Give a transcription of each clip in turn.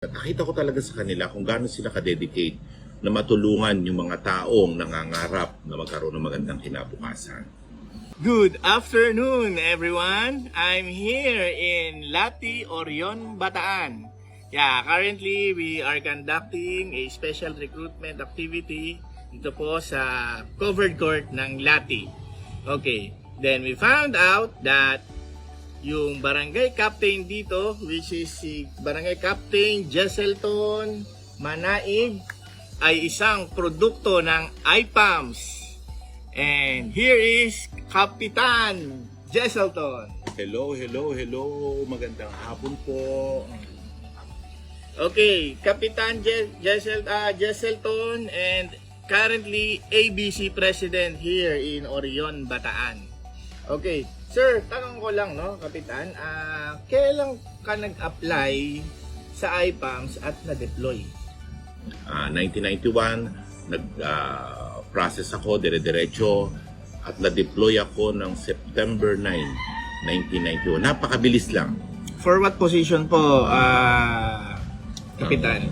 Nakita ko talaga sa kanila kung gaano sila ka-dedicate na matulungan yung mga taong nangangarap na magkaroon ng magandang kinabukasan. Good afternoon, everyone. I'm here in Lati, Orion, Bataan. Yeah, currently we are conducting a special recruitment activity dito po sa covered court ng Lati. Okay, then we found out that yung barangay captain dito, which is si Barangay Captain Jesselton Manaig, ay isang produkto ng IPAMS. And here is Kapitan Jesselton. Hello. Magandang hapon po. Okay, Kapitan Jesselton and currently ABC President here in Orion, Bataan. Okay, sir, tanong ko lang, no, Kapitan, kailan ka nag-apply sa IPAMS at na-deploy? 1991, nag-process ako, dire-diretso, at na-deploy ako ng September 9, 1991. Napakabilis lang. For what position po, Kapitan?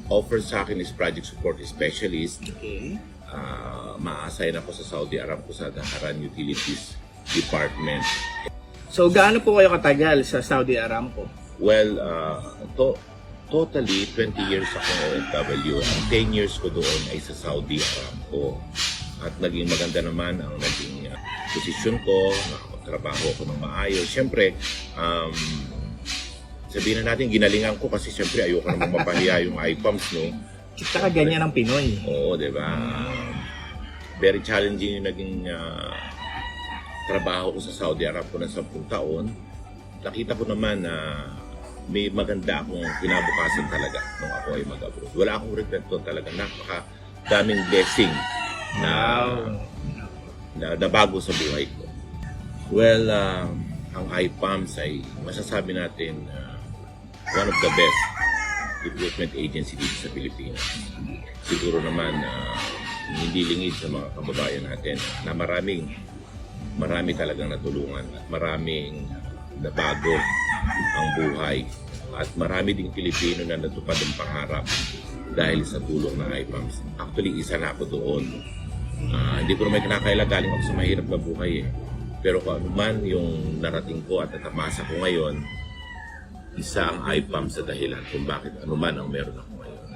Offer sa akin is Project Support Specialist. Okay. Ma-assign ako sa Saudi Aramco sa Dhaharan Utilities Department. So, gaano po kayo katagal sa Saudi Aramco? Well, totally 20 years akong OFW. Ang 10 years ko doon ay sa Saudi Aramco. At naging maganda naman ang naging posisyon ko, nakapagtrabaho ako ng maayos. Siyempre, sabihin na natin, ginalingan ko kasi siyempre ayoko naman mapahiya yung IPAMS, no? Tsaka ganyan ang Pinoy. Oo, di ba? Very challenging yung naging trabaho ko sa Saudi Aramco ng 10 taon. Nakita ko naman na may maganda akong kinabukasan talaga nung ako ay mag-abroad. Wala akong regret doon talaga. Napaka-daming blessing na bago sa buhay ko. Well, ang IPAMS ay masasabi natin one of the best recruitment agency dito sa Pilipinas. Siguro naman hindi lingid sa mga kababayan natin na marami talagang natulungan at maraming nabago ang buhay at marami ding Pilipino na natupad ang pangarap dahil sa tulong ng IPAMS. Actually, isa na ako doon. Hindi ko naman kinakaila, galing ako sa mahirap na buhay eh. Pero kung ano man yung narating ko at natamasa ko ngayon, isa ang IPAMS sa dahilan kung bakit ano man ang meron ako ngayon.